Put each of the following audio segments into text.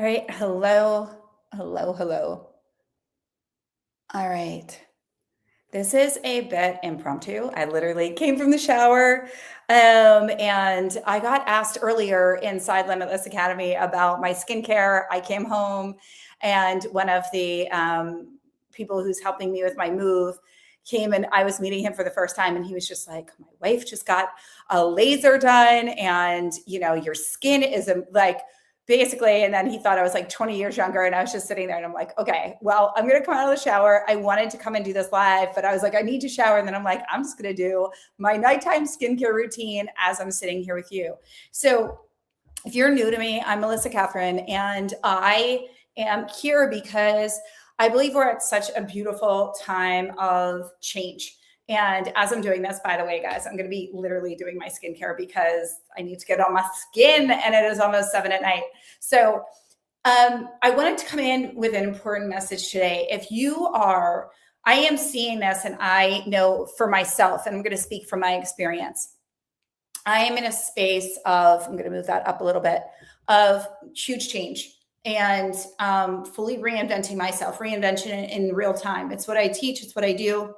All right. Hello. Hello. Hello. All right. This is a bit impromptu. I literally came from the shower. And I got asked earlier inside Limitless Academy about my skincare. I came home and one of the people who's helping me with my move came and I was meeting him for the first time. And he was just like, my wife just got a laser done. And, your skin is like, basically. And then he thought I was like 20 years younger. And I was just sitting there and I'm like, okay, well, I'm going to come out of the shower. I wanted to come and do this live, but I was like, I need to shower. And then I'm like, I'm just going to do my nighttime skincare routine as I'm sitting here with you. So if you're new to me, I'm Melissa Catherine, and I am here because I believe we're at such a beautiful time of change. And as I'm doing this, by the way, guys, I'm going to be literally doing my skincare because I need to get on my skin and it is almost 7 at night. So I wanted to come in with an important message today. I am seeing this and I know for myself, and I'm going to speak from my experience. I am in a space of, I'm going to move that up a little bit, of huge change and fully reinventing myself, reinvention in real time. It's what I teach, it's what I do.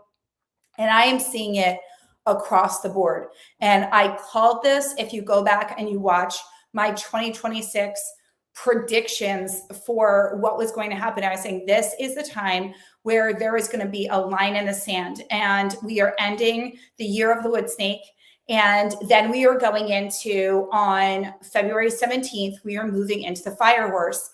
And I am seeing it across the board. And I called this, if you go back and you watch my 2026 predictions for what was going to happen, I was saying this is the time where there is going to be a line in the sand. And we are ending the year of the wood snake. And then we are going into, on February 17th, we are moving into the fire horse.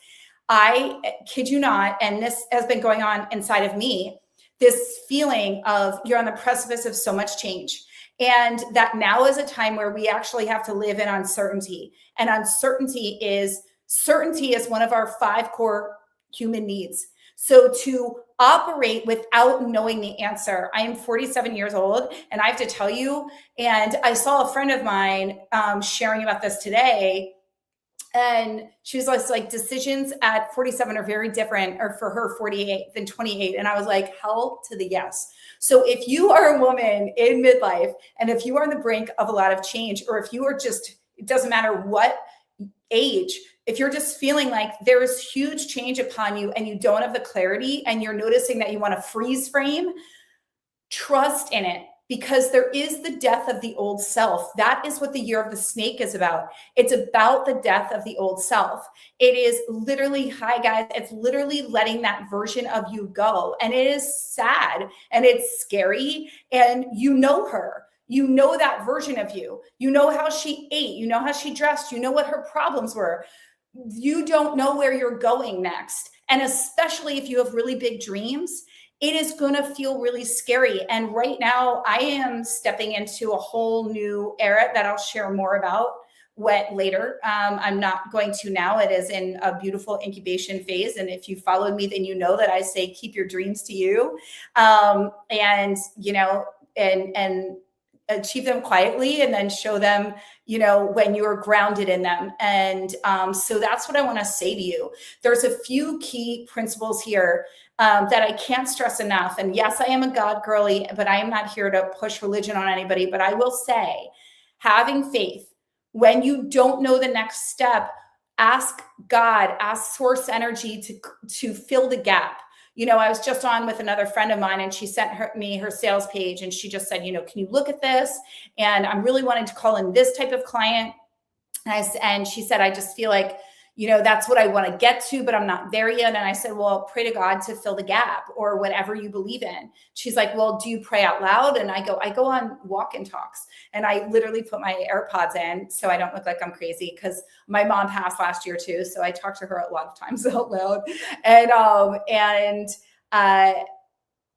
I kid you not, and this has been going on inside of me, this feeling of you're on the precipice of so much change. And that now is a time where we actually have to live in uncertainty. And certainty is one of our 5 core human needs. So to operate without knowing the answer, I am 47 years old, and I have to tell you, and I saw a friend of mine sharing about this today, and she was like, decisions at 47 are very different, or for her 48 than 28. And I was like, hell to the yes. So if you are a woman in midlife, and if you are on the brink of a lot of change, or if you are just, it doesn't matter what age, if you're just feeling like there is huge change upon you and you don't have the clarity and you're noticing that you want to freeze frame, trust in it, because there is the death of the old self. That is what the year of the snake is about. It's about the death of the old self. It is literally, hi guys, it's literally letting that version of you go. And it is sad and it's scary. And you know her. You know that version of you. You know how she ate. You know how she dressed. You know what her problems were. You don't know where you're going next. And especially if you have really big dreams, it is going to feel really scary. And right now I am stepping into a whole new era that I'll share more about later. I'm not going to now. It is in a beautiful incubation phase. And if you followed me, then you know that I say, keep your dreams to you. And achieve them quietly, and then show them, when you're grounded in them. And so that's what I want to say to you. There's a few key principles here that I can't stress enough. And yes, I am a God girly, but I am not here to push religion on anybody. But I will say, having faith when you don't know the next step, ask God, ask source energy to fill the gap. I was just on with another friend of mine, and she sent me her sales page, and she just said, can you look at this? And I'm really wanting to call in this type of client. And she said, I just feel like, that's what I want to get to, but I'm not there yet. And I said, well, pray to God to fill the gap, or whatever you believe in. She's like, well, do you pray out loud? And I go on walk and talks, and I literally put my AirPods in so I don't look like I'm crazy, because my mom passed last year too. So I talked to her a lot of times out loud, and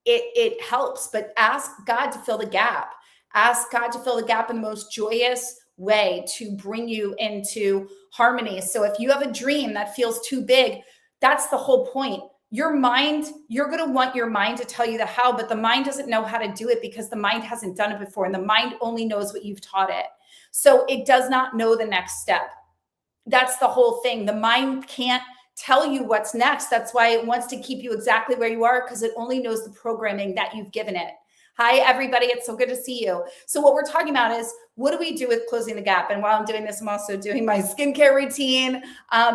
it helps. But ask God to fill the gap. Ask God to fill the gap in the most joyous way to bring you into harmony. So if you have a dream that feels too big, that's the whole point. Your mind, you're going to want your mind to tell you the how, but the mind doesn't know how to do it because the mind hasn't done it before. And the mind only knows what you've taught it. So it does not know the next step. That's the whole thing. The mind can't tell you what's next. That's why it wants to keep you exactly where you are, because it only knows the programming that you've given it. Hi, everybody. It's so good to see you. So what we're talking about is what do we do with closing the gap? And while I'm doing this, I'm also doing my skincare routine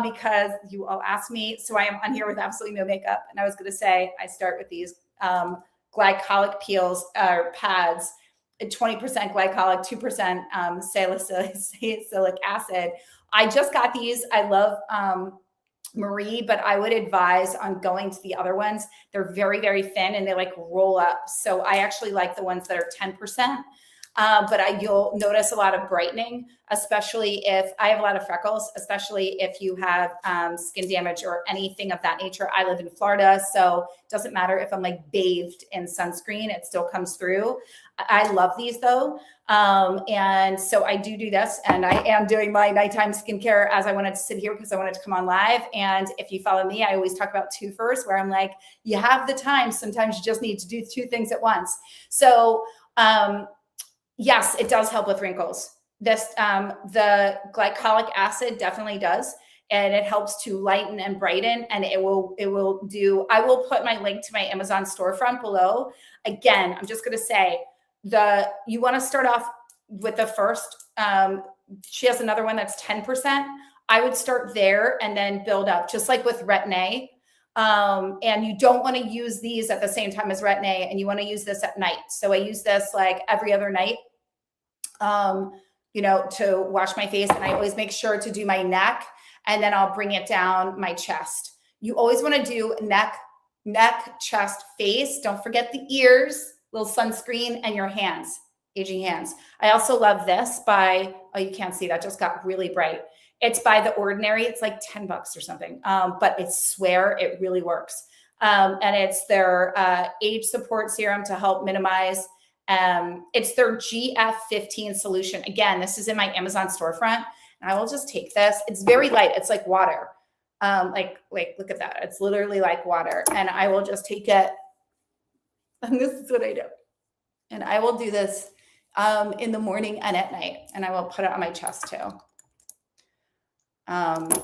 because you all asked me. So I am on here with absolutely no makeup. And I was going to say, I start with these glycolic peels or pads, 20% glycolic, 2% salicylic acid. I just got these. I love Marie, but I would advise on going to the other ones. They're very, very thin and they like roll up. So I actually like the ones that are 10%. But you'll notice a lot of brightening, especially if I have a lot of freckles, especially if you have skin damage or anything of that nature. I live in Florida, so it doesn't matter if I'm like bathed in sunscreen, it still comes through. I love these though. And so I do this, and I am doing my nighttime skincare as I wanted to sit here because I wanted to come on live. And if you follow me, I always talk about two first, where I'm like, you have the time. Sometimes you just need to do two things at once. So, yes, it does help with wrinkles. The glycolic acid definitely does, and it helps to lighten and brighten. And it will do. I will put my link to my Amazon storefront below. Again, I'm just going to say you want to start off with the first. She has another one that's 10%. I would start there and then build up, just like with Retin-A. And you don't want to use these at the same time as Retin-A, and you want to use this at night. So I use this like every other night, to wash my face. And I always make sure to do my neck, and then I'll bring it down my chest. You always want to do neck, chest, face. Don't forget the ears, little sunscreen, and your hands, aging hands. I also love this you can't see that, just got really bright. It's by The Ordinary. It's like $10 or something, but I swear it really works. And it's their age support serum to help minimize. It's their GF15 solution. Again, this is in my Amazon storefront, and I will just take this. It's very light. It's like water. Look at that. It's literally like water. And I will just take it. And this is what I do. And I will do this in the morning and at night. And I will put it on my chest too.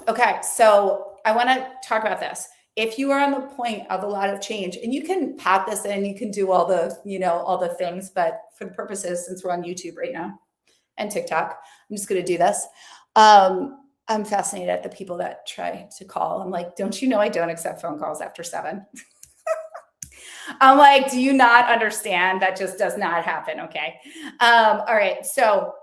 Okay, so I want to talk about this. If you are on the point of a lot of change, and you can pat this in, you can do all the things, but for the purposes, since we're on YouTube right now and TikTok, I'm just going to do this. I'm fascinated at the people that try to call. I'm like, don't you know I don't accept phone calls after 7? I'm like, do you not understand? That just does not happen. Okay. All right. So,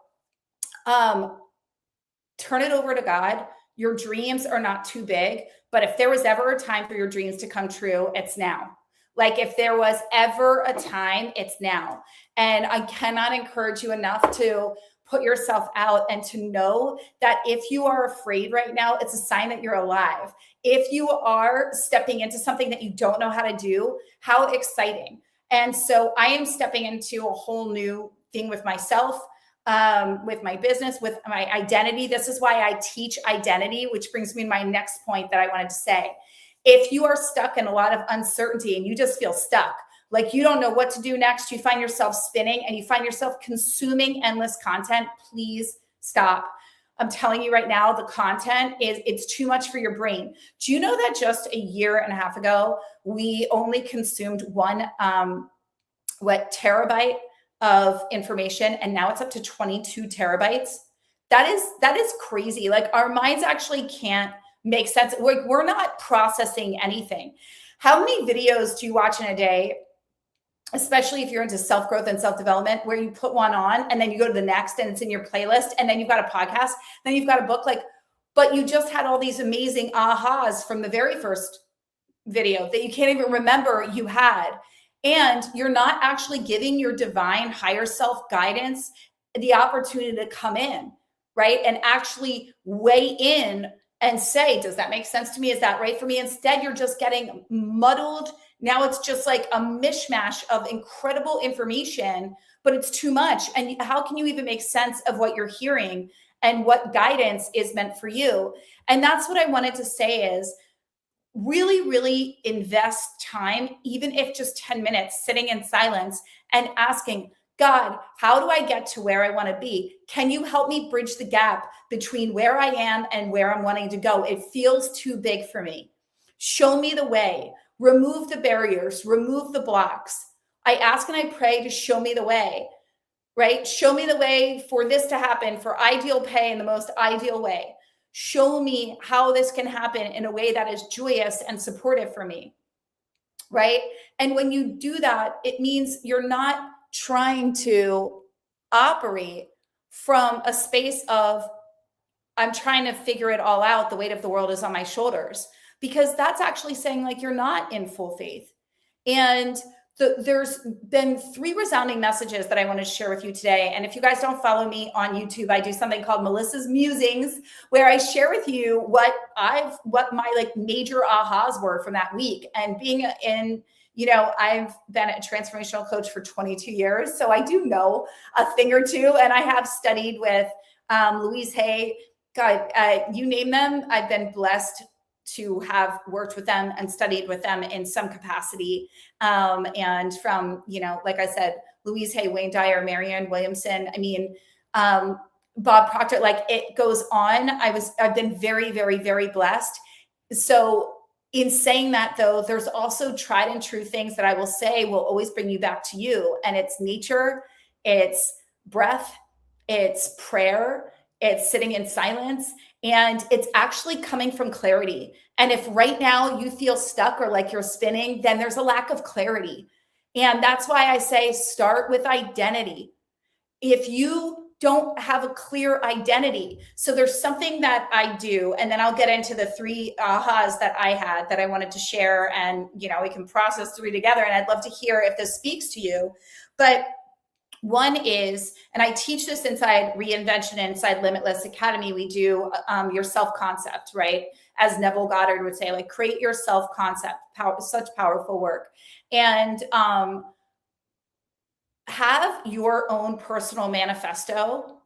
turn it over to God. Your dreams are not too big, but if there was ever a time for your dreams to come true, it's now. Like if there was ever a time, it's now. And I cannot encourage you enough to put yourself out and to know that if you are afraid right now, it's a sign that you're alive. If you are stepping into something that you don't know how to do, how exciting. And so I am stepping into a whole new thing with myself, with my business, with my identity. This is why I teach identity, which brings me to my next point that I wanted to say. If you are stuck in a lot of uncertainty and you just feel stuck, like you don't know what to do next, you find yourself spinning and you find yourself consuming endless content, please stop. I'm telling you right now, the content it's too much for your brain. Do you know that just a year and a half ago, we only consumed one terabyte of information, and now it's up to 22 terabytes. That is crazy. Like our minds actually can't make sense. We're not processing anything. How many videos do you watch in a day, especially if you're into self-growth and self-development, where you put one on and then you go to the next and it's in your playlist, and then you've got a podcast, then you've got a book, but you just had all these amazing ahas from the very first video that you can't even remember you had. And you're not actually giving your divine higher self guidance the opportunity to come in, right? And actually weigh in and say, does that make sense to me? Is that right for me? Instead, you're just getting muddled. Now it's just like a mishmash of incredible information, but it's too much. And how can you even make sense of what you're hearing and what guidance is meant for you? And that's what I wanted to say is, really, really invest time, even if just 10 minutes, sitting in silence and asking, God, how do I get to where I want to be? Can you help me bridge the gap between where I am and where I'm wanting to go? It feels too big for me. Show me the way. Remove the barriers, remove the blocks. I ask and I pray to show me the way, right? Show me the way for this to happen, for ideal pay in the most ideal way. Show me how this can happen in a way that is joyous and supportive for me, right? And when you do that, it means you're not trying to operate from a space of, I'm trying to figure it all out. The weight of the world is on my shoulders, because that's actually saying like you're not in full faith. And there's been three resounding messages that I want to share with you today. And if you guys don't follow me on YouTube, I do something called Melissa's Musings, where I share with you what my like major ahas were from that week. And being in, I've been a transformational coach for 22 years. So I do know a thing or two. And I have studied with Louise Hay. God, you name them. I've been blessed to have worked with them and studied with them in some capacity. And from, like I said, Louise Hay, Wayne Dyer, Marianne Williamson, Bob Proctor, like it goes on. I've been very, very, very blessed. So in saying that though, there's also tried and true things that I will say will always bring you back to you. And it's nature, it's breath, it's prayer, it's sitting in silence, and it's actually coming from clarity. And if right now you feel stuck or like you're spinning, then there's a lack of clarity. And that's why I say start with identity. If you don't have a clear identity, so there's something that I do, and then I'll get into the three ahas that I had that I wanted to share, and we can process three together. And I'd love to hear if this speaks to you. But one is, and I teach this inside Reinvention, inside Limitless Academy, we do your self-concept, right? As Neville Goddard would say, like create your self-concept, such powerful work. And have your own personal manifesto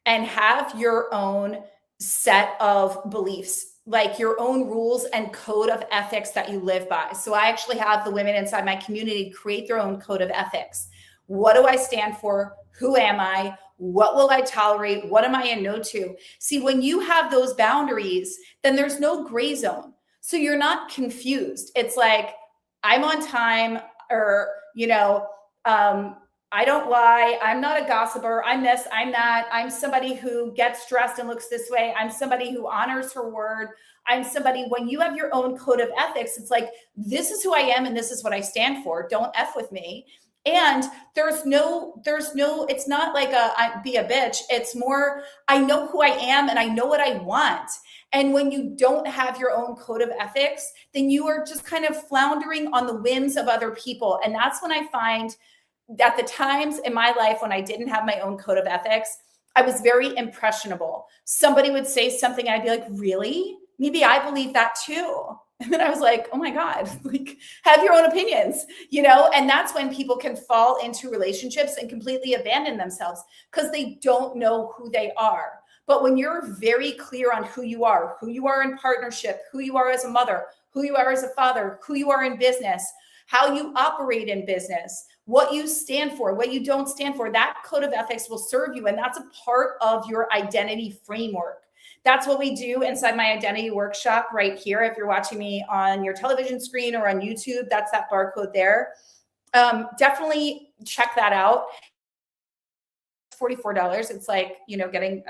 and have your own set of beliefs, like your own rules and code of ethics that you live by. So I actually have the women inside my community create their own code of ethics. What do I stand for? Who am I? What will I tolerate? What am I a no to? See, when you have those boundaries, then there's no gray zone. So you're not confused. It's like, I'm on time, or, I don't lie. I'm not a gossiper. I'm this, I'm that. I'm somebody who gets dressed and looks this way. I'm somebody who honors her word. I'm somebody, when you have your own code of ethics, it's like, this is who I am and this is what I stand for. Don't F with me. And there's no, it's not like be a bitch. It's more, I know who I am and I know what I want. And when you don't have your own code of ethics, then you are just kind of floundering on the whims of other people. And that's when I find that the times in my life when I didn't have my own code of ethics, I was very impressionable. Somebody would say something and I'd be like, really? Maybe I believe that too. And then I was like, oh my God, like have your own opinions, and that's when people can fall into relationships and completely abandon themselves because they don't know who they are. But when you're very clear on who you are in partnership, who you are as a mother, who you are as a father, who you are in business, how you operate in business, what you stand for, what you don't stand for, that code of ethics will serve you. And that's a part of your identity framework. That's what we do inside my identity workshop right here. If you're watching me on your television screen or on YouTube, that's that barcode there. Definitely check that out. $44. It's like, getting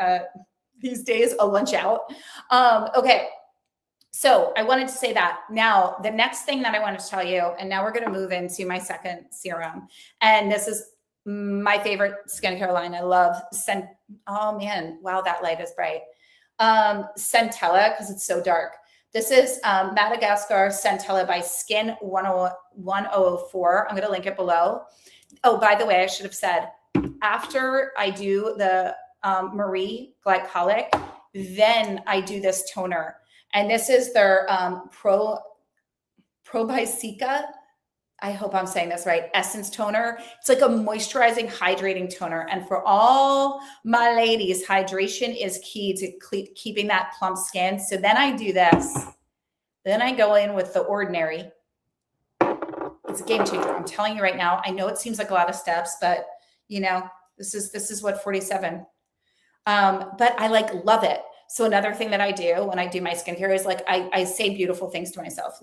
these days a lunch out. Okay. So I wanted to say that. Now, the next thing that I want to tell you, and now we're going to move into my second serum. And this is my favorite skincare line. I love oh man, wow, that light is bright. Centella, because it's so dark. This is Madagascar Centella by Skin 1004. I'm going to link it below. Oh, by the way, I should have said, after I do the Marie glycolic, then I do this toner. And this is their Probiotica. I hope I'm saying this right. Essence toner. It's like a moisturizing, hydrating toner. And for all my ladies, hydration is key to keeping that plump skin. So then I do this. Then I go in with the Ordinary. It's a game changer. I'm telling you right now. I know it seems like a lot of steps, but this is what 47. But I love it. So another thing that I do when I do my skincare is I say beautiful things to myself.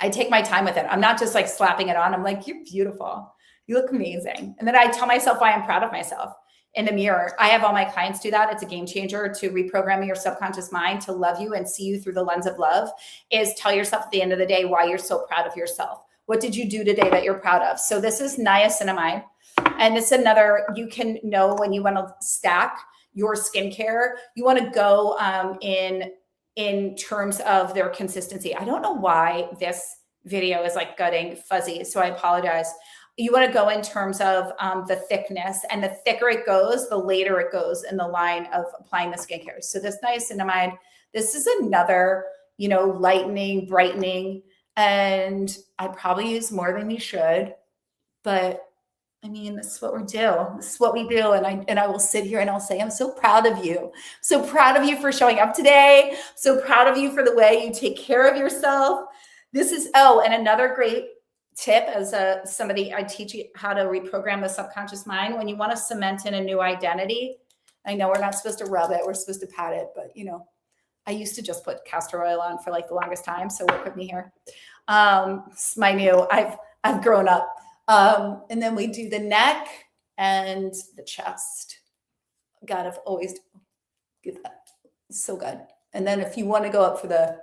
I take my time with it. I'm not just like slapping it on. I'm like, you're beautiful. You look amazing. And then I tell myself why I'm proud of myself in the mirror. I have all my clients do that. It's a game changer to reprogramming your subconscious mind to love you and see you through the lens of love, is tell yourself at the end of the day why you're so proud of yourself. What did you do today that you're proud of? So this is niacinamide. And this is another, you can know when you want to stack your skincare, you want to go in terms of their consistency. I don't know why this video is like getting fuzzy, so I apologize. You want to go in terms of the thickness, and the thicker it goes, the later it goes in the line of applying the skincare. So this niacinamide, this is another, lightening, brightening, and I probably use more than you should, but I mean, this is what we do. This is what we do. And I will sit here and I'll say, I'm so proud of you. So proud of you for showing up today. So proud of you for the way you take care of yourself. This is, and another great tip as somebody, I teach you how to reprogram the subconscious mind. When you want to cement in a new identity, I know we're not supposed to rub it. We're supposed to pat it, but I used to just put castor oil on for like the longest time. So work with me here. It's my new, I've grown up. And then we do the neck and the chest. God, I've always do that. It's so good. And then if you want to go up for the,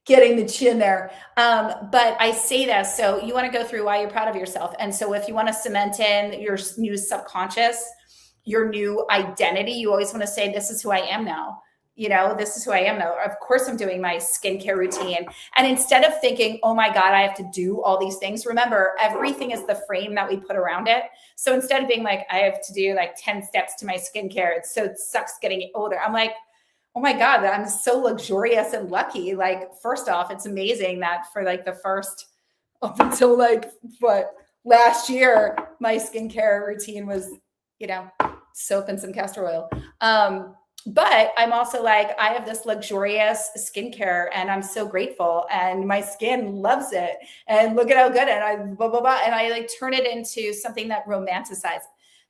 getting the chin there. But I say this, so you want to go through why you're proud of yourself. And so if you want to cement in your new subconscious, your new identity, you always want to say, this is who I am now. This is who I am now. Of course, I'm doing my skincare routine. And instead of thinking, oh my God, I have to do all these things, remember, everything is the frame that we put around it. So instead of being like, I have to do like 10 steps to my skincare, it sucks getting older. I'm like, oh my God, I'm so luxurious and lucky. Like, first off, it's amazing that for like the first, up until like last year, my skincare routine was, soap and some castor oil. But I'm also like, I have this luxurious skincare and I'm so grateful and my skin loves it. And look at how good, and I blah, blah, blah. And I like turn it into something that romanticizes.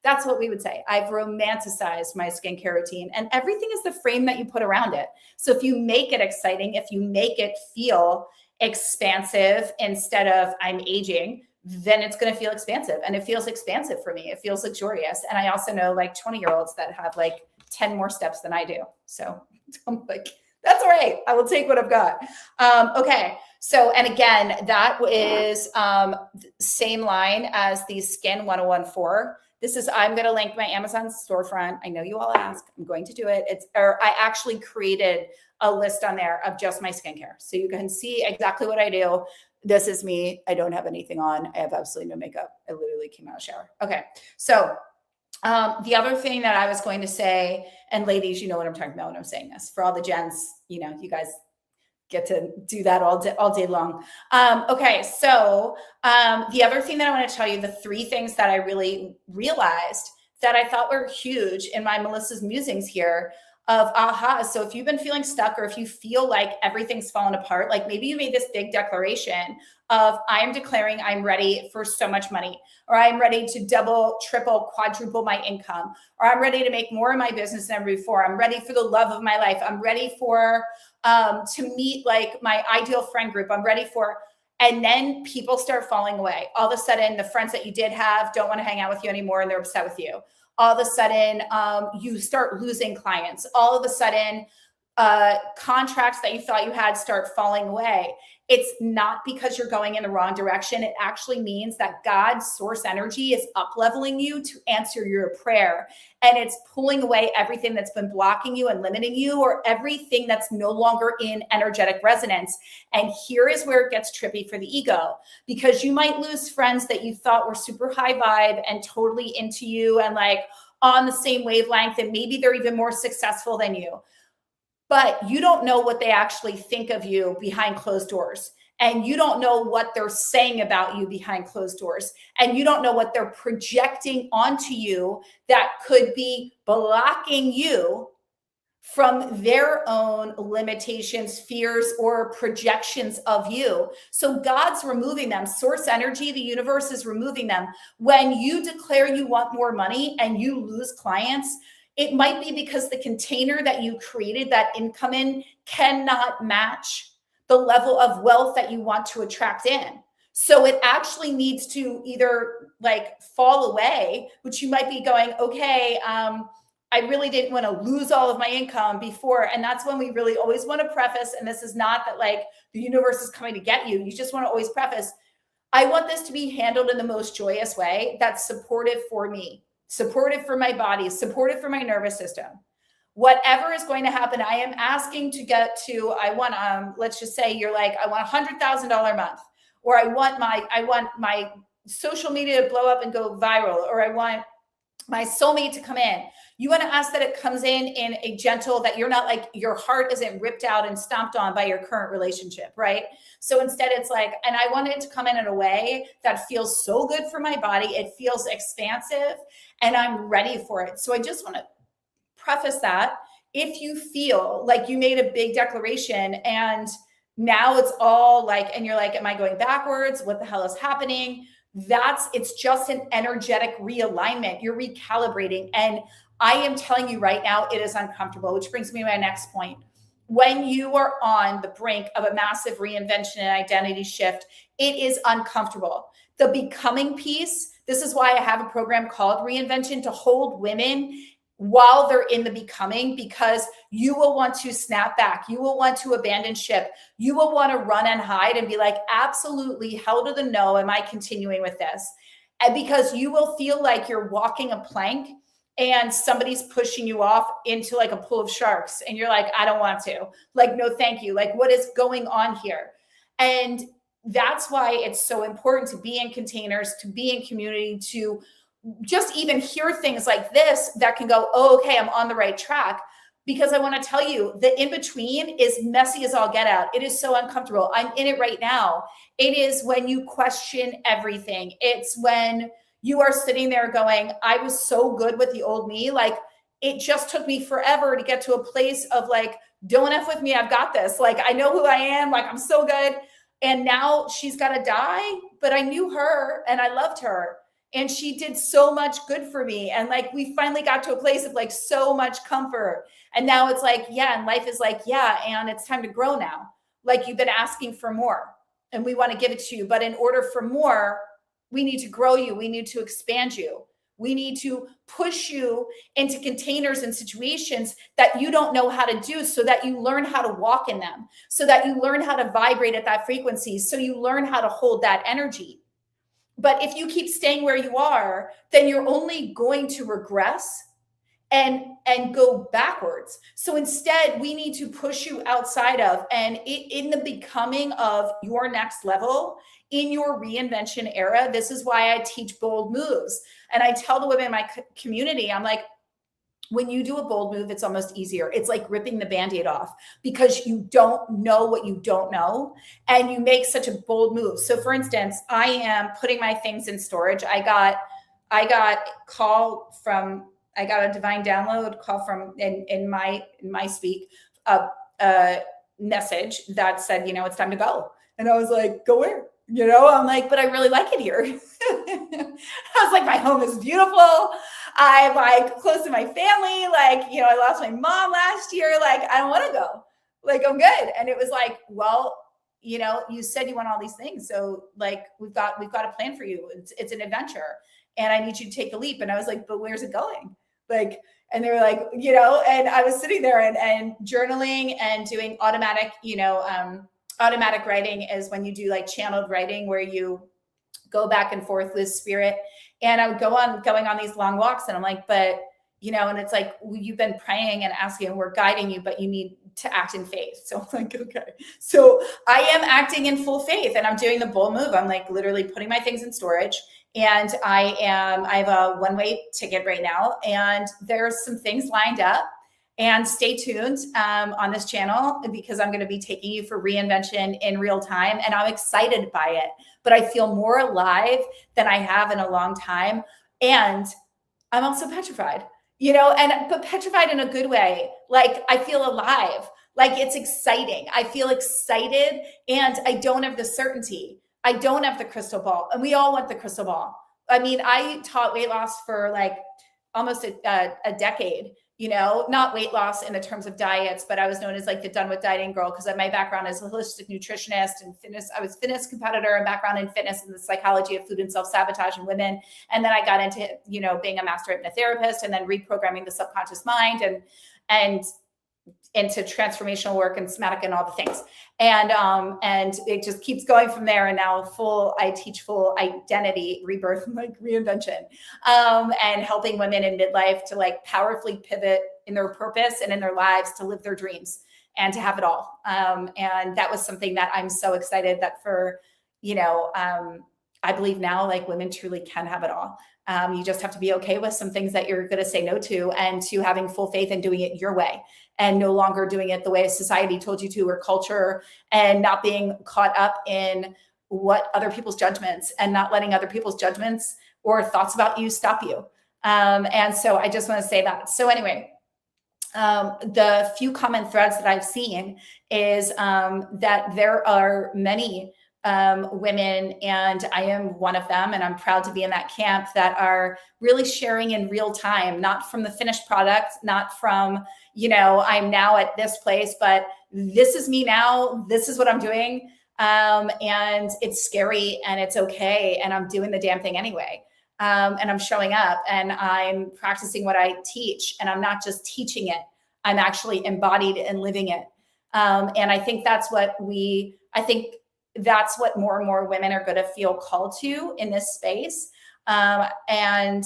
That's what we would say. I've romanticized my skincare routine, and everything is the frame that you put around it. So if you make it exciting, if you make it feel expansive instead of I'm aging, then it's going to feel expansive. And it feels expansive for me. It feels luxurious. And I also know like 20-year-olds that have like 10 more steps than I do. So I'm like, that's all right. I will take what I've got. Okay. So, and again, that is same line as the Skin 1014. This is, I'm going to link my Amazon storefront. I know you all ask, I'm going to do it. I actually created a list on there of just my skincare. So you can see exactly what I do. This is me. I don't have anything on. I have absolutely no makeup. I literally came out of the shower. Okay. So the other thing that I was going to say, and ladies, you know what I'm talking about when I'm saying this. For all the gents, you guys get to do that all day long. Okay, so the other thing that I want to tell you, the 3 things that I really realized that I thought were huge in my Melissa's Musings here of aha. So if you've been feeling stuck, or if you feel like everything's fallen apart, like maybe you made this big declaration of I am declaring I'm ready for so much money, or I'm ready to double, triple, quadruple my income, or I'm ready to make more in my business than ever before. I'm ready for the love of my life. I'm ready for to meet like my ideal friend group. I'm ready for, and then people start falling away. All of a sudden, the friends that you did have don't want to hang out with you anymore, and they're upset with you. All of a sudden, you start losing clients. All of a sudden, contracts that you thought you had start falling away. It's not because you're going in the wrong direction. It actually means that God's source energy is up leveling you to answer your prayer. And it's pulling away everything that's been blocking you and limiting you, or everything that's no longer in energetic resonance. And here is where it gets trippy for the ego, because you might lose friends that you thought were super high vibe and totally into you and like on the same wavelength, and maybe they're even more successful than you. But you don't know what they actually think of you behind closed doors. And you don't know what they're saying about you behind closed doors. And you don't know what they're projecting onto you that could be blocking you from their own limitations, fears, or projections of you. So God's removing them. Source energy, the universe is removing them. When you declare you want more money and you lose clients, it might be because the container that you created that income in cannot match the level of wealth that you want to attract in. So it actually needs to either like fall away, which you might be going, okay, I really didn't want to lose all of my income before. And that's when we really always want to preface, and this is not that like the universe is coming to get you. You just want to always preface, I want this to be handled in the most joyous way that's supportive for me, supportive for my body, supportive for my nervous system. Whatever is going to happen, I am asking to get to, I want, let's just say you're like, I want $100,000 a month, or I want my social media to blow up and go viral, or I want my soulmate to come in. You want to ask that it comes in a gentle, that you're not like, your heart isn't ripped out and stomped on by your current relationship, right? So instead it's like, and I want it to come in a way that feels so good for my body. It feels expansive and I'm ready for it. So I just want to preface that if you feel like you made a big declaration and now it's all like, and you're like, am I going backwards? What the hell is happening? It's just an energetic realignment. You're recalibrating. And I am telling you right now, it is uncomfortable, which brings me to my next point. When you are on the brink of a massive reinvention and identity shift, it is uncomfortable. The becoming piece, this is why I have a program called Reinvention, to hold women while they're in the becoming, because you will want to snap back. You will want to abandon ship. You will want to run and hide and be like, absolutely, hell to the no, am I continuing with this? And because you will feel like you're walking a plank and somebody's pushing you off into like a pool of sharks. And you're like, I don't want to. Like, no, thank you. Like, what is going on here? And that's why it's so important to be in containers, to be in community, to just even hear things like this that can go, oh, okay, I'm on the right track. Because I want to tell you, the in-between is messy as all get out. It is so uncomfortable. I'm in it right now. It is when you question everything. It's when you are sitting there going, I was so good with the old me. Like, it just took me forever to get to a place of like, don't F with me, I've got this. Like, I know who I am. Like, I'm so good. And now she's got to die. But I knew her and I loved her. And she did so much good for me. And like, we finally got to a place of like so much comfort. And now it's like, yeah. And life is like, yeah. And it's time to grow now. Like, you've been asking for more and we want to give it to you. But in order for more, we need to grow you. We need to expand you. We need to push you into containers and situations that you don't know how to do, so that you learn how to walk in them, so that you learn how to vibrate at that frequency, so you learn how to hold that energy. But if you keep staying where you are, then you're only going to regress and go backwards. So instead, we need to push you outside of, and in the becoming of your next level, in your reinvention era. This is why I teach bold moves. And I tell the women in my community, I'm like, when you do a bold move, it's almost easier. It's like ripping the Band-Aid off, because you don't know what you don't know. And you make such a bold move. So for instance, I am putting my things in storage. I got a divine download call from in my speak, a message that said, it's time to go. And I was like, go where? I'm like, but I really like it here. I was like, my home is beautiful. I'm like close to my family. Like, I lost my mom last year. Like, I don't want to go. Like, I'm good. And it was like, well, you said you want all these things. So like, we've got a plan for you. It's an adventure and I need you to take the leap. And I was like, but where's it going? Like, and they were like, and I was sitting there and journaling and doing automatic, automatic writing is when you do like channeled writing, where you go back and forth with spirit. And I would going on these long walks, and I'm like, but, and it's like, you've been praying and asking, and we're guiding you, but you need to act in faith. So I'm like, okay. So I am acting in full faith, and I'm doing the bold move. I'm like literally putting my things in storage, and I have a one-way ticket right now, and there's some things lined up. And stay tuned on this channel, because I'm going to be taking you for reinvention in real time. And I'm excited by it, but I feel more alive than I have in a long time. And I'm also petrified, but petrified in a good way. Like, I feel alive, like it's exciting. I feel excited, and I don't have the certainty. I don't have the crystal ball, and we all want the crystal ball. I mean, I taught weight loss for like almost a decade. not weight loss in the terms of diets, but I was known as like the done with dieting girl because my background is a holistic nutritionist and fitness. I was fitness competitor and background in fitness and the psychology of food and self-sabotage in women. And then I got into, being a master hypnotherapist and then reprogramming the subconscious mind and into transformational work and somatic and all the things. And it just keeps going from there. And now I teach full identity rebirth, like reinvention, and helping women in midlife to like powerfully pivot in their purpose and in their lives to live their dreams and to have it all. And that was something that I'm so excited that I believe now like women truly can have it all. You just have to be okay with some things that you're going to say no to, and to having full faith in doing it your way and no longer doing it the way society told you to, or culture, and not being caught up in what other people's judgments, and not letting other people's judgments or thoughts about you stop you. And so I just want to say that. So anyway, the few common threads that I've seen is that there are many women, and I am one of them, and I'm proud to be in that camp, that are really sharing in real time, not from the finished product, not from, I'm now at this place, but this is me now, this is what I'm doing. And it's scary and it's okay. And I'm doing the damn thing anyway. And I'm showing up and I'm practicing what I teach, and I'm not just teaching it, I'm actually embodied and living it. And I think that's what more and more women are going to feel called to in this space. And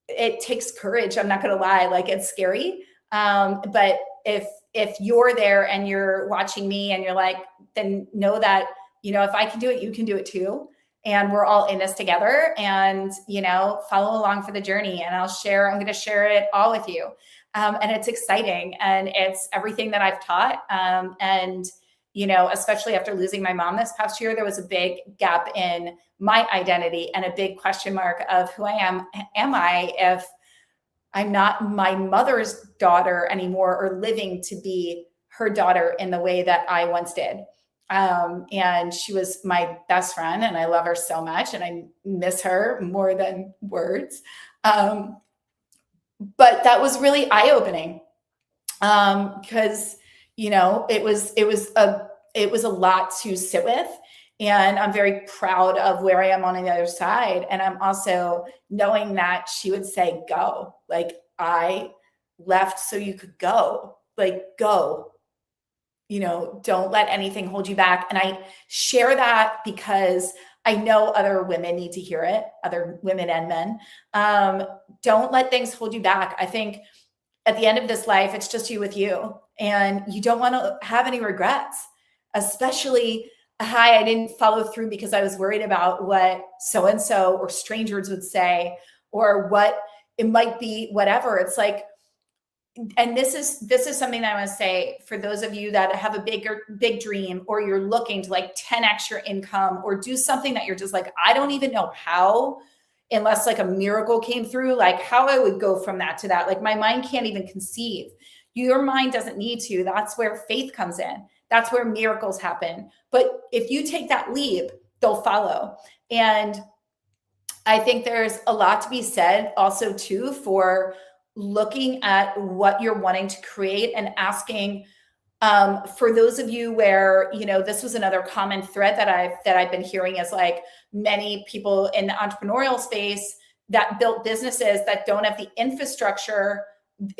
it takes courage. I'm not going to lie. Like, it's scary. But if you're there and you're watching me and you're like, then know that, if I can do it, you can do it too. And we're all in this together, and, follow along for the journey, and I'm going to share it all with you. And it's exciting, and it's everything that I've taught. And especially after losing my mom this past year, there was a big gap in my identity and a big question mark of who I am. Am I, if I'm not my mother's daughter anymore, or living to be her daughter in the way that I once did? And she was my best friend, and I love her so much, and I miss her more than words. But that was really eye-opening, because it was a lot to sit with. And I'm very proud of where I am on the other side. And I'm also knowing that she would say, go. Like, I left so you could go. Like, go. Don't let anything hold you back. And I share that because I know other women need to hear it, other women and men. Don't let things hold you back. I think at the end of this life, it's just you with you. And you don't want to have any regrets, especially, I didn't follow through because I was worried about what so-and-so or strangers would say, or what it might be, whatever. It's like, and this is something that I want to say for those of you that have a big dream, or you're looking to like 10x your income, or do something that you're just like, I don't even know how, unless like a miracle came through, like how I would go from that to that. Like, my mind can't even conceive. Your mind doesn't need to. That's where faith comes in. That's where miracles happen. But if you take that leap, they'll follow. And I think there's a lot to be said also too for looking at what you're wanting to create and asking, for those of you where, this was another common thread that I've been hearing, is like many people in the entrepreneurial space that built businesses that don't have the infrastructure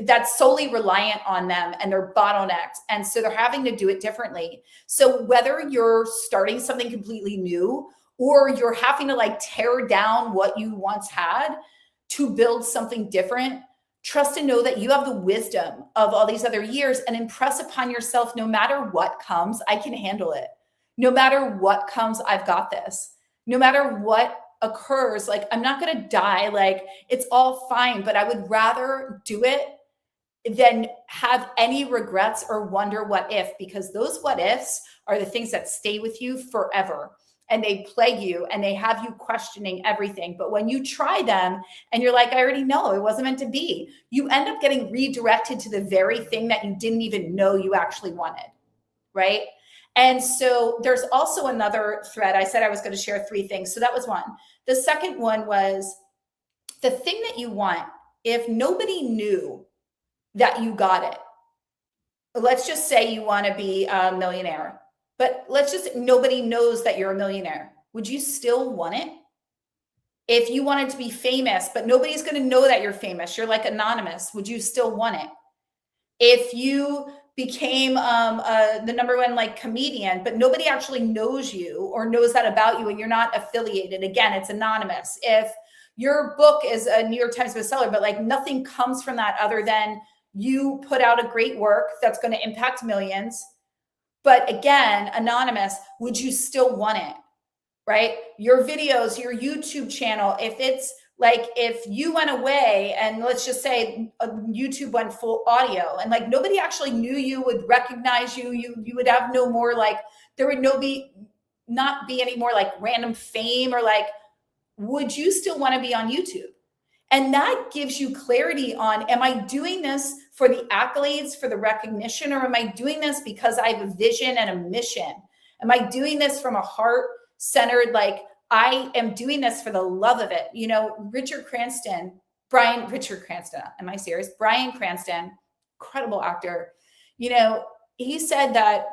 that's solely reliant on them, and they're bottlenecked. And so they're having to do it differently. So whether you're starting something completely new, or you're having to like tear down what you once had to build something different, trust and know that you have the wisdom of all these other years, and impress upon yourself, no matter what comes, I can handle it. No matter what comes, I've got this. No matter what occurs, like, I'm not going to die. Like, it's all fine, but I would rather do it than have any regrets or wonder what if, because those what ifs are the things that stay with you forever. And they plague you, and they have you questioning everything. But when you try them and you're like, I already know it wasn't meant to be, you end up getting redirected to the very thing that you didn't even know you actually wanted, right? And so there's also another thread. I said I was going to share 3 things. So that was one. The second one was the thing that you want. If nobody knew that you got it. Let's just say you want to be a millionaire, but let's just, nobody knows that you're a millionaire. Would you still want it? If you wanted to be famous, but nobody's going to know that you're famous, you're like anonymous, would you still want it? If you became the number one like comedian, but nobody actually knows you or knows that about you and you're not affiliated, again, it's anonymous. If your book is a New York Times bestseller, but like nothing comes from that other than you put out a great work that's going to impact millions, but again, anonymous, would you still want it? Right? Your videos, your YouTube channel, if it's like, if you went away and let's just say YouTube went full audio and like nobody actually knew you, would recognize you, you would have no more like, there would not be any more like random fame or like, would you still want to be on YouTube? And that gives you clarity on, am I doing this for the accolades, for the recognition, or am I doing this because I have a vision and a mission? Am I doing this from a heart-centered, like I am doing this for the love of it? You know, Richard Cranston, am I serious? Bryan Cranston, incredible actor. You know, he said that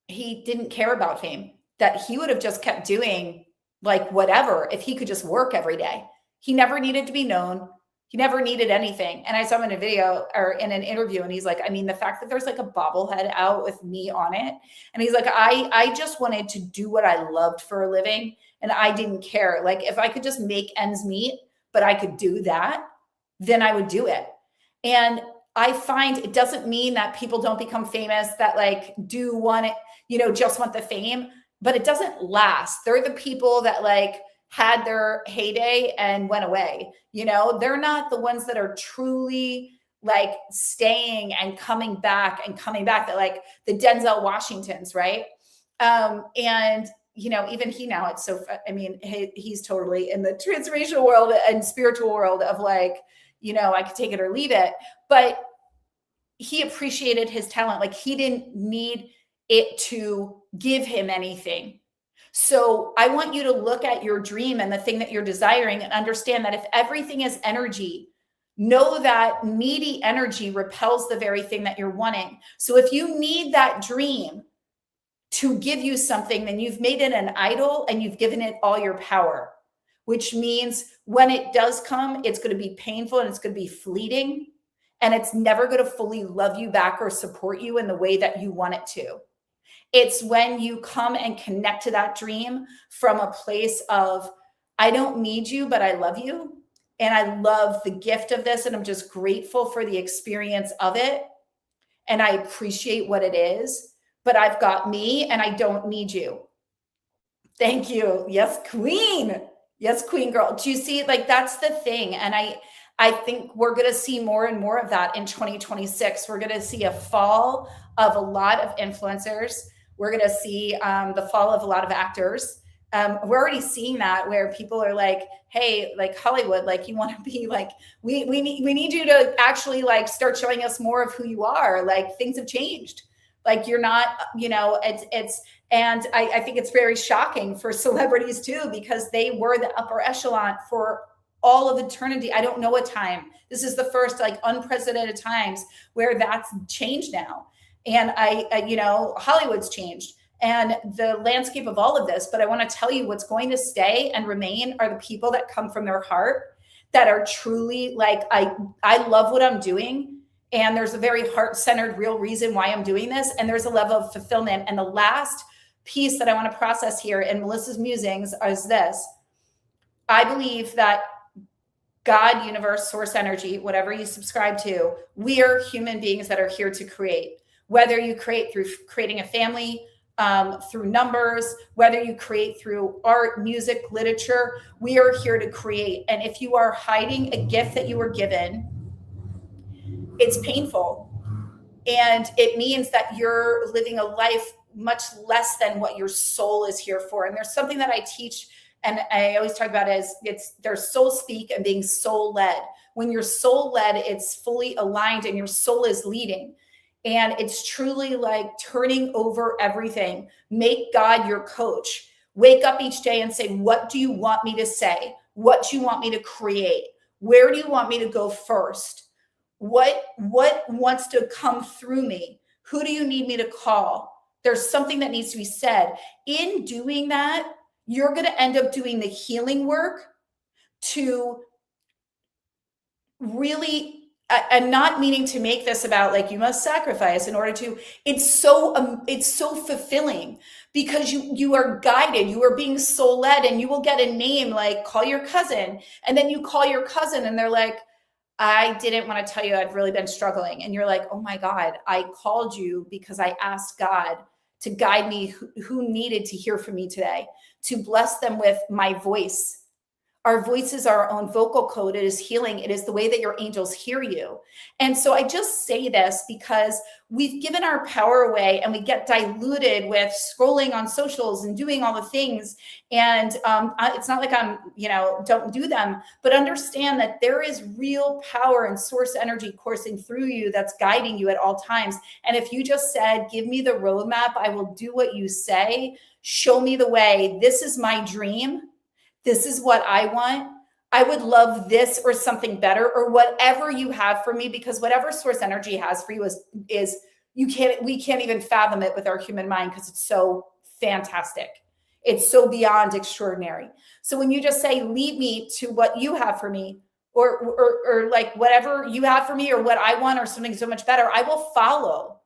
he didn't care about fame, that he would have just kept doing like whatever if he could just work every day. He never needed to be known. He never needed anything. And I saw him in a video or in an interview and he's like, I mean, the fact that there's like a bobblehead out with me on it. And he's like, I just wanted to do what I loved for a living. And I didn't care. Like if I could just make ends meet, but I could do that, then I would do it. And I find it doesn't mean that people don't become famous, that like do want it, you know, just want the fame, but it doesn't last. They're the people that like had their heyday and went away. You know, they're not the ones that are truly like staying and coming back, that like the Denzel Washingtons, right? And you know, even he now, it's so, I mean, he's totally in the transformational world and spiritual world of like, you know, I could take it or leave it, but he appreciated his talent. Like he didn't need it to give him anything. So I want you to look at your dream and the thing that you're desiring and understand that if everything is energy, know that needy energy repels the very thing that you're wanting. So if you need that dream to give you something, then you've made it an idol and you've given it all your power, which means when it does come, it's going to be painful and it's going to be fleeting and it's never going to fully love you back or support you in the way that you want it to. It's when you come and connect to that dream from a place of, I don't need you, but I love you. And I love the gift of this. And I'm just grateful for the experience of it. And I appreciate what it is, but I've got me and I don't need you. Thank you. Yes, queen. Yes, queen girl. Do you see, like, that's the thing. And I think we're going to see more and more of that in 2026. We're going to see a fall of a lot of influencers. We're going to see the fall of a lot of actors. We're already seeing that where people are like, hey, like Hollywood, like you want to be like, we need you to actually like start showing us more of who you are. Like things have changed. Like you're not, you know, and I think it's very shocking for celebrities too, because they were the upper echelon for all of eternity. I don't know a time. This is the first like unprecedented times where that's changed now. And you know, Hollywood's changed and the landscape of all of this. But I want to tell you what's going to stay and remain are the people that come from their heart, that are truly like, I love what I'm doing. And there's a very heart-centered, real reason why I'm doing this. And there's a level of fulfillment. And the last piece that I want to process here in Melissa's musings is this. I believe that God, universe, source energy, whatever you subscribe to, we are human beings that are here to create. Whether you create through creating a family, through numbers, whether you create through art, music, literature, we are here to create. And if you are hiding a gift that you were given, it's painful. And it means that you're living a life much less than what your soul is here for. And there's something that I teach, and I always talk about it as there's soul speak and being soul led. When you're soul led, it's fully aligned and your soul is leading. And it's truly like turning over everything. Make God your coach. Wake up each day and say, what do you want me to say? What do you want me to create? Where do you want me to go first? What wants to come through me? Who do you need me to call? There's something that needs to be said. In doing that, you're going to end up doing the healing work to really, and not meaning to make this about like you must sacrifice in order to, it's so fulfilling because you are guided, you are being soul led, and you will get a name like call your cousin, and then you call your cousin and they're like, I didn't want to tell you I've really been struggling. And you're like, oh my God, I called you because I asked God to guide me who needed to hear from me today, to bless them with my voice. Our voice is our own vocal code. It is healing. It is the way that your angels hear you. And so I just say this because we've given our power away and we get diluted with scrolling on socials and doing all the things. And it's not like don't do them, but understand that there is real power and source energy coursing through you that's guiding you at all times. And if you just said, give me the roadmap, I will do what you say. Show me the way. This is my dream. This is what I want. I would love this or something better or whatever you have for me, because whatever source energy has for you is we can't even fathom it with our human mind because it's so fantastic. It's so beyond extraordinary. So when you just say, lead me to what you have for me, or like whatever you have for me or what I want or something so much better, I will follow.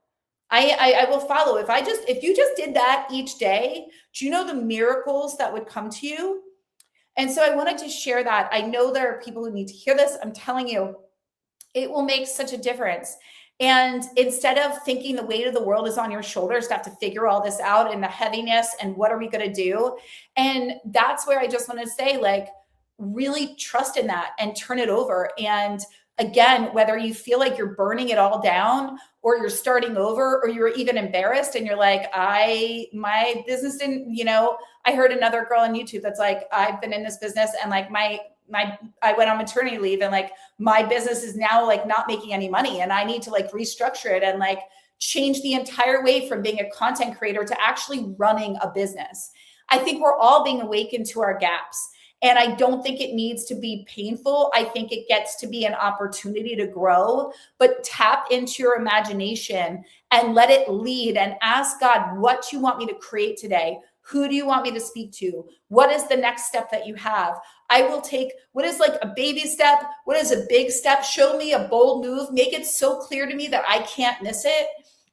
I will follow. If you just did that each day, do you know the miracles that would come to you? And so I wanted to share that. I know there are people who need to hear this. I'm telling you, it will make such a difference. And instead of thinking the weight of the world is on your shoulders to have to figure all this out and the heaviness and what are we going to do? And that's where I just want to say, like, really trust in that and turn it over. And again, whether you feel like you're burning it all down or you're starting over or you're even embarrassed and you're like, my business didn't, I heard another girl on YouTube that's like, I've been in this business and like I went on maternity leave and like my business is now like not making any money and I need to like restructure it and like change the entire way from being a content creator to actually running a business. I think we're all being awakened to our gaps. And I don't think it needs to be painful. I think it gets to be an opportunity to grow, but tap into your imagination and let it lead and ask God, what do you want me to create today? Who do you want me to speak to? What is the next step that you have? I will take what is like a baby step. What is a big step? Show me a bold move. Make it so clear to me that I can't miss it.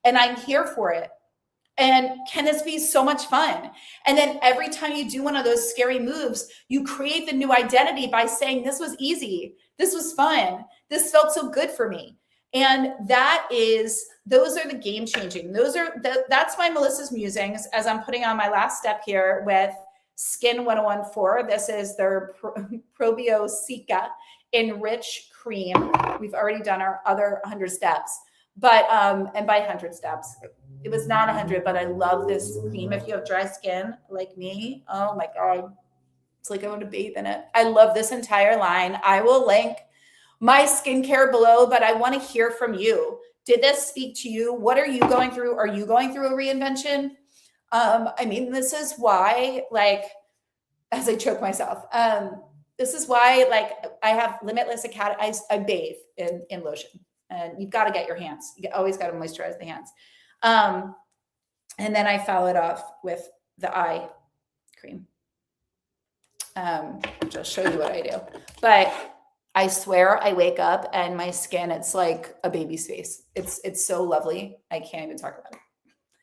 And I'm here for it. And can this be so much fun? And then every time you do one of those scary moves, you create the new identity by saying, this was easy. This was fun. This felt so good for me. And those are the game changing. That's my Melissa's Musings as I'm putting on my last step here with Skin 1014. This is their Probio Cica Enrich Cream. We've already done our other 100 steps. But, and by 100 steps, it was not 100, but I love this cream. If you have dry skin like me, oh my God, it's like I want to bathe in it. I love this entire line. I will link my skincare below, but I want to hear from you. Did this speak to you? What are you going through? Are you going through a reinvention? This is why, like, as I choke myself, this is why, like, I have Limitless Academy. I bathe in lotion. And you've got to get your hands. You always got to moisturize the hands. And then I follow it off with the eye cream. Which I'll show you what I do. But I swear I wake up and my skin, it's like a baby's face. It's so lovely. I can't even talk about it.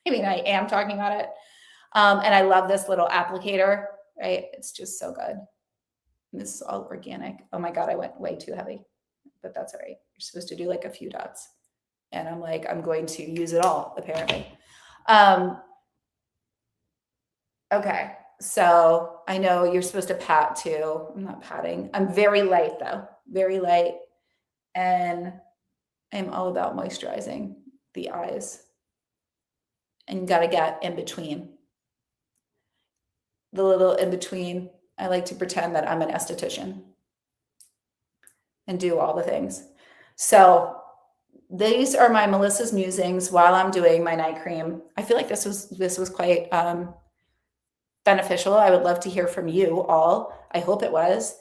I mean, I am talking about it. And I love this little applicator, right? It's just so good. And this is all organic. Oh my God, I went way too heavy. But that's all right. You're supposed to do like a few dots. And I'm like, I'm going to use it all, apparently. Okay. So I know you're supposed to pat too. I'm not patting. I'm very light though. Very light. And I'm all about moisturizing the eyes. And you got to get in between. The little in between. I like to pretend that I'm an esthetician and do all the things. So these are my Melissa's Musings while I'm doing my night cream. I feel like this was quite beneficial. I would love to hear from you all. I hope it was.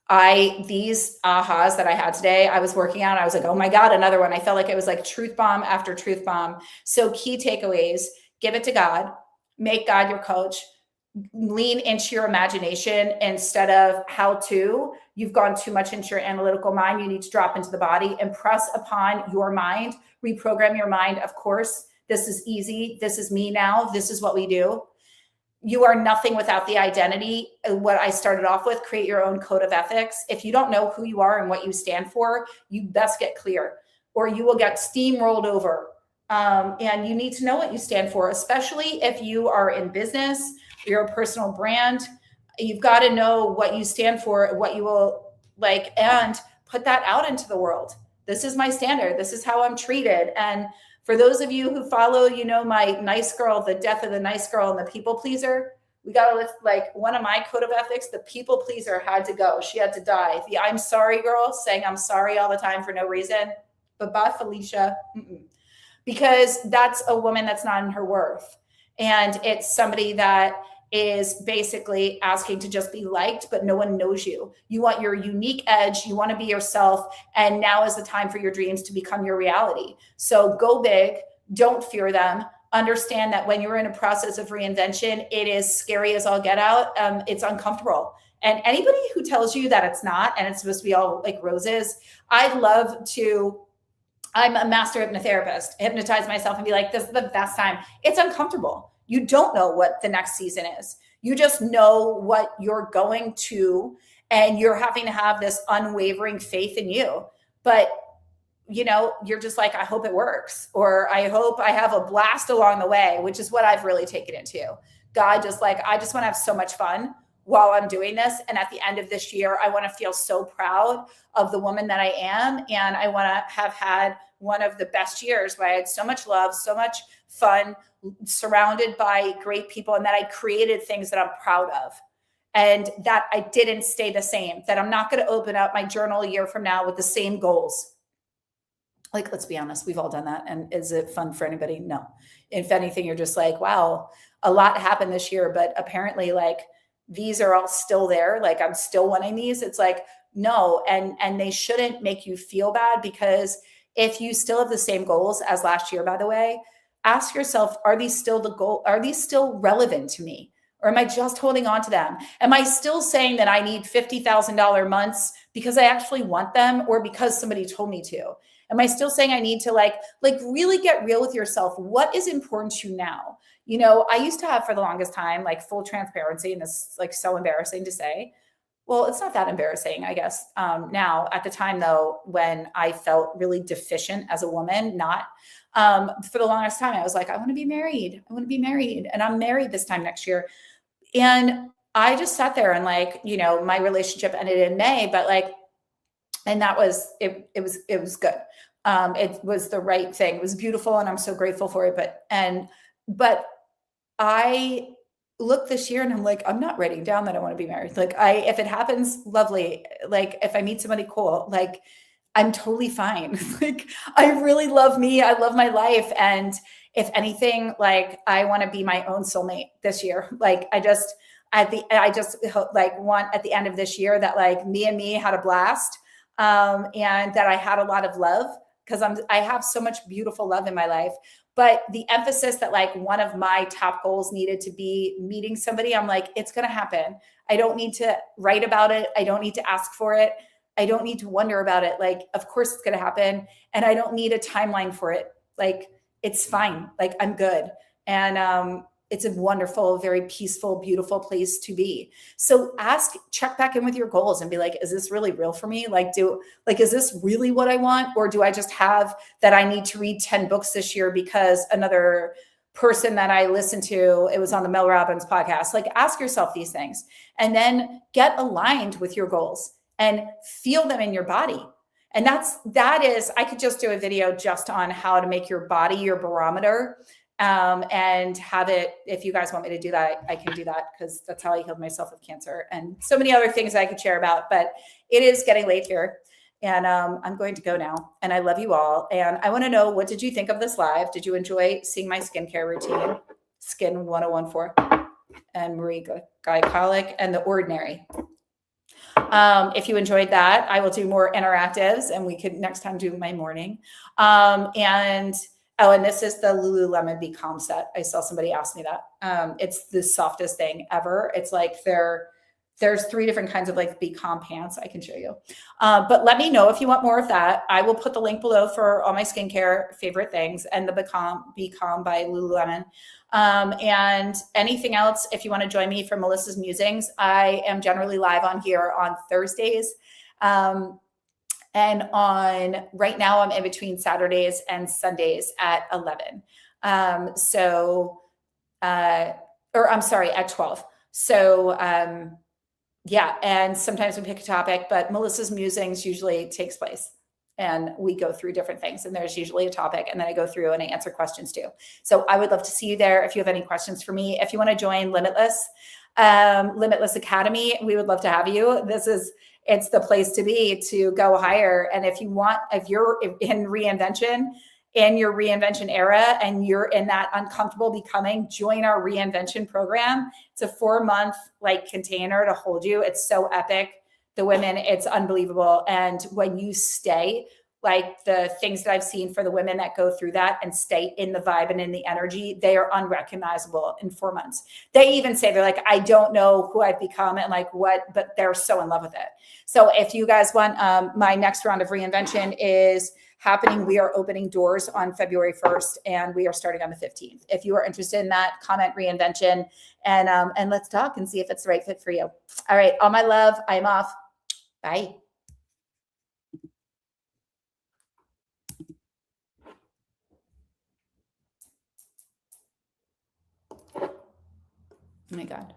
These ahas that I had today, I was working out, I was like, oh my God, another one. I felt like it was like truth bomb after truth bomb. So key takeaways: give it to God, make God your coach, lean into your imagination instead of how to. You've gone too much into your analytical mind. You need to drop into the body and press upon your mind, reprogram your mind. Of course, this is easy. This is me now. This is what we do. You are nothing without the identity. What I started off with, create your own code of ethics. If you don't know who you are and what you stand for, you best get clear, or you will get steamrolled over. And you need to know what you stand for, especially if you are in business, you're a personal brand. You've got to know what you stand for, what you will like, and put that out into the world. This is my standard. This is how I'm treated. And for those of you who follow, you know, my nice girl, the death of the nice girl and the people pleaser. We got to lift, like, one of my code of ethics, the people pleaser had to go. She had to die. The I'm sorry girl, saying I'm sorry all the time for no reason. But bye, Felicia. Because that's a woman that's not in her worth. And it's somebody that is basically asking to just be liked, but no one knows you. You want your unique edge. You want to be yourself. And now is the time for your dreams to become your reality. So go big. Don't fear them. Understand that when you're in a process of reinvention, it is scary as all get out. It's uncomfortable. And anybody who tells you that it's not, and it's supposed to be all like roses, I'm a master hypnotherapist, hypnotize myself and be like, this is the best time. It's uncomfortable. You don't know what the next season is. You just know what you're going to, and you're having to have this unwavering faith in you. But, you know, you're just like, I hope it works, or I hope I have a blast along the way, which is what I've really taken it to. God, just like, I just want to have so much fun while I'm doing this. And at the end of this year, I want to feel so proud of the woman that I am. And I want to have had one of the best years where I had so much love, so much fun, surrounded by great people, and that I created things that I'm proud of. And that I didn't stay the same, that I'm not going to open up my journal a year from now with the same goals. Like, let's be honest, we've all done that. And is it fun for anybody? No. If anything, you're just like, wow, a lot happened this year, but apparently, like, these are all still there. Like, I'm still wanting these. It's like, no. And they shouldn't make you feel bad, because if you still have the same goals as last year, by the way, ask yourself, are these still the goal? Are these still relevant to me? Or am I just holding on to them? Am I still saying that I need $50,000 months because I actually want them, or because somebody told me to? Am I still saying I need to like really get real with yourself? What is important to you now? You know, I used to have, for the longest time, like, full transparency, and this is like so embarrassing to say. Well, it's not that embarrassing, I guess. Now, at the time, though, when I felt really deficient as a woman, not for the longest time, I was like, I want to be married. I want to be married. And I'm married this time next year. And I just sat there and, like, you know, my relationship ended in May, but like, and that was, it was good. It was the right thing. It was beautiful. And I'm so grateful for it. But I look this year and I'm like, I'm not writing down that I want to be married. Like, if it happens, lovely. Like, if I meet somebody cool, like, I'm totally fine. Like, I really love me. I love my life. And if anything, like, I want to be my own soulmate this year. Like, I just want at the end of this year that, like, me and me had a blast. And that I had a lot of love, because I have so much beautiful love in my life. But the emphasis that, like, one of my top goals needed to be meeting somebody, I'm like, it's going to happen. I don't need to write about it. I don't need to ask for it. I don't need to wonder about it. Like, of course it's going to happen. And I don't need a timeline for it. Like, it's fine. Like, I'm good. And it's a wonderful, very peaceful, beautiful place to be. So check back in with your goals and be like, is this really real for me? Like, is this really what I want? Or do I just have that I need to read 10 books this year because another person that I listened to, it was on the Mel Robbins podcast? Like, ask yourself these things, and then get aligned with your goals and feel them in your body. And that is, I could just do a video just on how to make your body your barometer. And have it, if you guys want me to do that, I can do that, because that's how I healed myself with cancer, and so many other things I could share about. But it is getting late here, and I'm going to go now. And I love you all. And I want to know, what did you think of this live? Did you enjoy seeing my skincare routine? Skin 1014 and Marie Glycolic and The Ordinary. If you enjoyed that, I will do more interactives, and we could next time do my morning. And oh, and this is the Lululemon Be Calm set. I saw somebody ask me that. It's the softest thing ever. It's like there's 3 different kinds of like Be Calm pants. I can show you. But let me know if you want more of that. I will put the link below for all my skincare favorite things and the Be Calm by Lululemon. And anything else, if you want to join me for Melissa's Musings, I am generally live on here on Thursdays. And on right now, I'm in between Saturdays and Sundays at 11. Or I'm sorry, at 12. So, yeah, and sometimes we pick a topic, but Melissa's Musings usually takes place and we go through different things, and there's usually a topic, and then I go through and I answer questions too. So I would love to see you there. If you have any questions for me, if you want to join Limitless Academy, we would love to have you. It's the place to be to go higher. And if you're in reinvention, in your reinvention era, and you're in that uncomfortable becoming, join our reinvention program. It's a 4-month like container to hold you. It's so epic. The women, it's unbelievable. And when you stay, like the things that I've seen for the women that go through that and stay in the vibe and in the energy, they are unrecognizable in 4 months. They even say, they're like, I don't know who I've become and like what, but they're so in love with it. So if you guys want, my next round of reinvention is happening. We are opening doors on February 1st and we are starting on the 15th. If you are interested in that, comment reinvention and let's talk and see if it's the right fit for you. All right. All my love. I'm off. Bye. Oh my God.